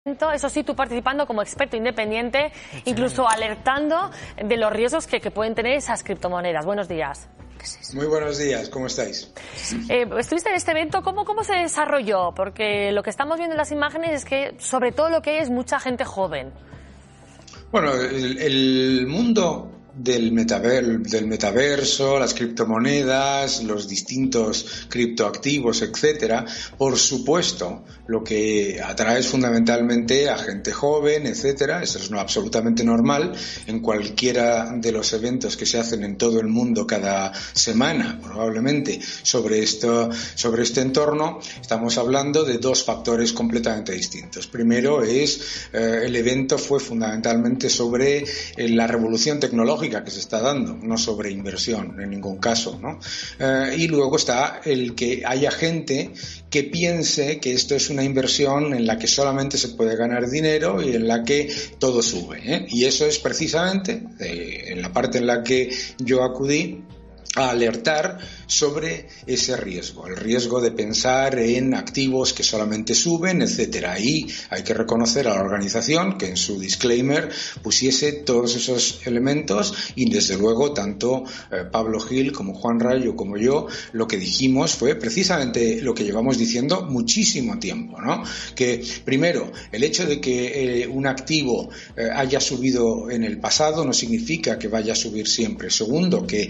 Eso sí, tú participando como experto independiente, incluso alertando de los riesgos que pueden tener esas criptomonedas. Buenos días. Muy buenos días, ¿cómo estáis? Estuviste en este evento, ¿cómo se desarrolló? Porque lo que estamos viendo en las imágenes es que sobre todo lo que hay es mucha gente joven. Bueno, el mundo del metaverso, las criptomonedas, los distintos criptoactivos, etcétera, por supuesto, lo que atrae es fundamentalmente a gente joven, etcétera. Eso es absolutamente normal en cualquiera de los eventos que se hacen en todo el mundo cada semana, probablemente, sobre este entorno. Estamos hablando de dos factores completamente distintos. Primero el evento fue fundamentalmente sobre la revolución tecnológica que se está dando, no sobre inversión en ningún caso, ¿no? Y luego está el que haya gente que piense que esto es una inversión en la que solamente se puede ganar dinero y en la que todo sube, ¿eh? Y eso es precisamente en la parte en la que yo acudí a alertar sobre ese riesgo, el riesgo de pensar en activos que solamente suben, etcétera. Y hay que reconocer a la organización que en su disclaimer pusiese todos esos elementos y desde luego tanto Pablo Gil como Juan Rayo como yo lo que dijimos fue precisamente lo que llevamos diciendo muchísimo tiempo, ¿no? Que primero, el hecho de que un activo haya subido en el pasado no significa que vaya a subir siempre. Segundo, que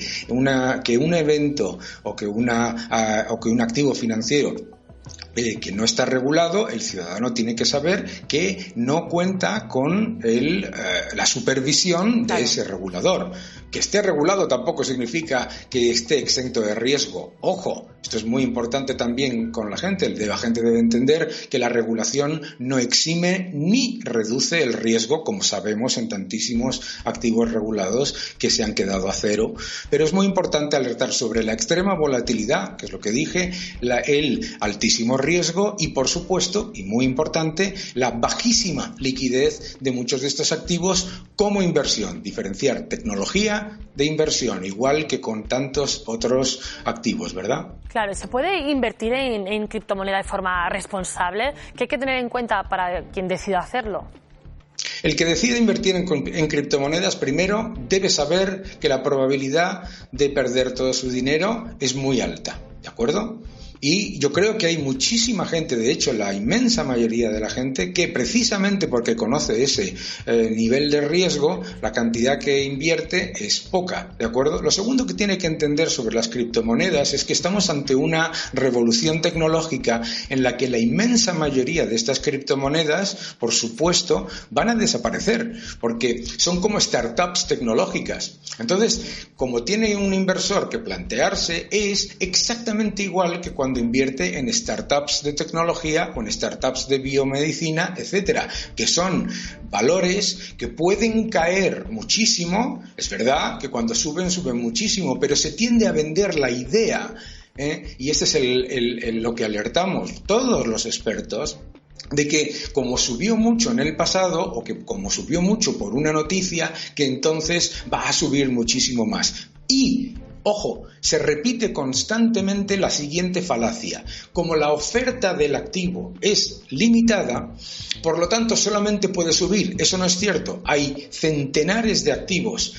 un evento o que un activo financiero que no está regulado, el ciudadano tiene que saber que no cuenta con la supervisión de ese regulador. Que esté regulado tampoco significa que esté exento de riesgo. Ojo, esto es muy importante también con la gente. La gente debe entender que la regulación no exime ni reduce el riesgo, como sabemos en tantísimos activos regulados que se han quedado a cero. Pero es muy importante alertar sobre la extrema volatilidad, que es lo que dije, el altísimo riesgo y, por supuesto, y muy importante, la bajísima liquidez de muchos de estos activos como inversión. Diferenciar tecnología de inversión, igual que con tantos otros activos, ¿verdad? Claro, ¿se puede invertir en criptomoneda de forma responsable? ¿Qué hay que tener en cuenta para quien decida hacerlo? El que decide invertir en criptomonedas, primero, debe saber que la probabilidad de perder todo su dinero es muy alta, ¿de acuerdo? Y yo creo que hay muchísima gente, de hecho la inmensa mayoría de la gente, que precisamente porque conoce ese nivel de riesgo, la cantidad que invierte es poca, ¿de acuerdo? Lo segundo que tiene que entender sobre las criptomonedas es que estamos ante una revolución tecnológica en la que la inmensa mayoría de estas criptomonedas, por supuesto, van a desaparecer, porque son como startups tecnológicas. Entonces, como tiene un inversor que plantearse, es exactamente igual que cuando invierte en startups de tecnología o en startups de biomedicina, etcétera, que son valores que pueden caer muchísimo. Es verdad que cuando suben muchísimo, pero se tiende a vender la idea, y este es lo que alertamos todos los expertos, de que como subió mucho en el pasado o que como subió mucho por una noticia, que entonces va a subir muchísimo más. Y ojo, se repite constantemente la siguiente falacia. Como la oferta del activo es limitada, por lo tanto solamente puede subir. Eso no es cierto. Hay centenares de activos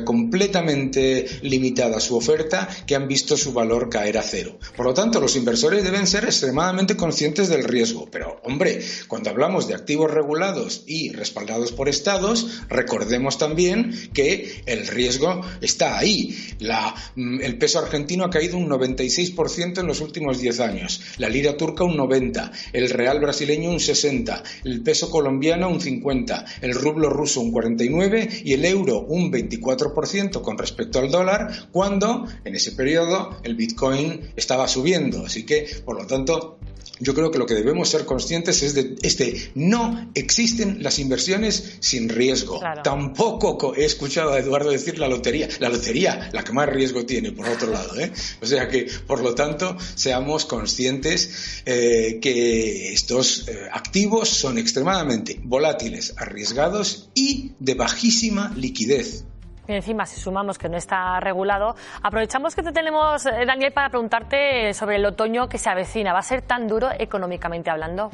completamente limitada su oferta que han visto su valor caer a cero. Por lo tanto, los inversores deben ser extremadamente conscientes del riesgo. Pero, hombre, cuando hablamos de activos regulados y respaldados por estados, recordemos también que el riesgo está ahí. El peso argentino ha caído un 96% en los últimos 10 años, la lira turca un 90%, el real brasileño un 60%, el peso colombiano un 50%, el rublo ruso un 49% y el euro un 24% con respecto al dólar, cuando en ese periodo el Bitcoin estaba subiendo. Así que, por lo tanto, yo creo que lo que debemos ser conscientes es no existen las inversiones sin riesgo. Claro. Tampoco he escuchado a Eduardo decir la lotería, la que más riesgo tiene, por otro lado, ¿eh? O sea que, por lo tanto, seamos conscientes que estos activos son extremadamente volátiles, arriesgados y de bajísima liquidez. Y encima, si sumamos que no está regulado, aprovechamos que te tenemos, Daniel, para preguntarte sobre el otoño que se avecina. ¿Va a ser tan duro económicamente hablando?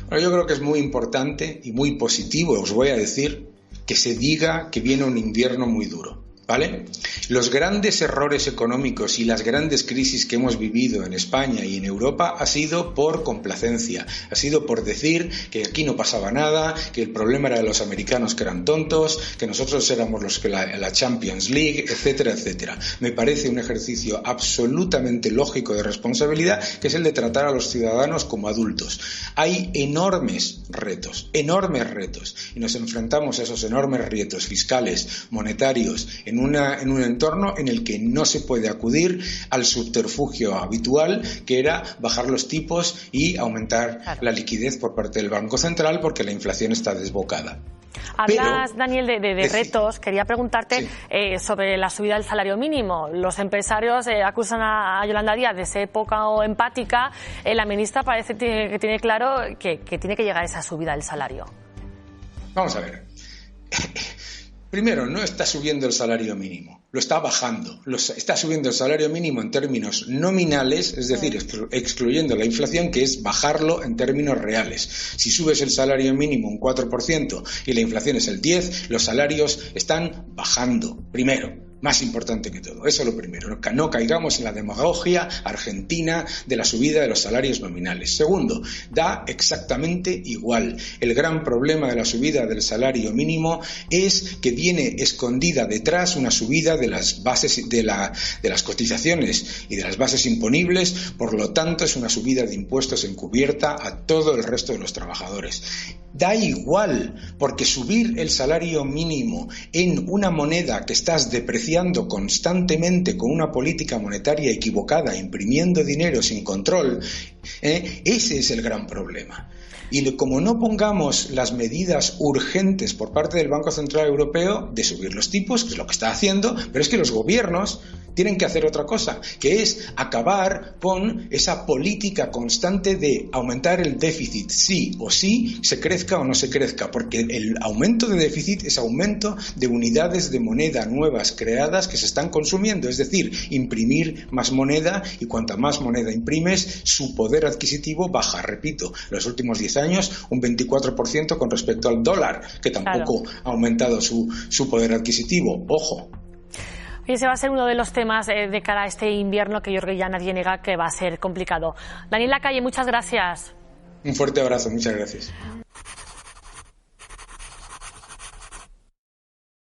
Bueno, yo creo que es muy importante y muy positivo, os voy a decir, que se diga que viene un invierno muy duro, ¿vale? Los grandes errores económicos y las grandes crisis que hemos vivido en España y en Europa ha sido por complacencia, ha sido por decir que aquí no pasaba nada, que el problema era de los americanos que eran tontos, que nosotros éramos los que la Champions League, etcétera, etcétera. Me parece un ejercicio absolutamente lógico de responsabilidad, que es el de tratar a los ciudadanos como adultos. Hay enormes retos, y nos enfrentamos a esos enormes retos fiscales, monetarios, en un entorno en el que no se puede acudir al subterfugio habitual, que era bajar los tipos y aumentar la liquidez por parte del Banco Central, porque la inflación está desbocada. Hablas, Daniel, de retos. Quería preguntarte sobre la subida del salario mínimo. Los empresarios acusan a Yolanda Díaz de ser poco empática. La ministra parece que tiene claro que tiene que llegar esa subida del salario. Vamos a ver. Primero, no está subiendo el salario mínimo, lo está bajando. Está subiendo el salario mínimo en términos nominales, es decir, excluyendo la inflación, que es bajarlo en términos reales. Si subes el salario mínimo un 4% y la inflación es el 10%, los salarios están bajando, primero. Más importante que todo, eso es lo primero, no caigamos en la demagogia argentina de la subida de los salarios nominales. Segundo, da exactamente igual. El gran problema de la subida del salario mínimo es que viene escondida detrás una subida de las bases de las cotizaciones y de las bases imponibles, por lo tanto es una subida de impuestos encubierta a todo el resto de los trabajadores. Da igual, porque subir el salario mínimo en una moneda que estás depreciando constantemente con una política monetaria equivocada, imprimiendo dinero sin control, ese es el gran problema. Y como no pongamos las medidas urgentes por parte del Banco Central Europeo de subir los tipos, que es lo que está haciendo, pero es que los gobiernos tienen que hacer otra cosa, que es acabar con esa política constante de aumentar el déficit, sí o sí, se crezca o no se crezca, porque el aumento de déficit es aumento de unidades de moneda nuevas creadas que se están consumiendo, es decir, imprimir más moneda, y cuanta más moneda imprimes, su poder adquisitivo baja. Repito, en los últimos 10 años un 24% con respecto al dólar, que tampoco ha aumentado su poder adquisitivo. Ojo. Y ese va a ser uno de los temas de cara a este invierno, que yo creo que ya nadie niega que va a ser complicado. Daniel Lacalle, muchas gracias. Un fuerte abrazo, muchas gracias.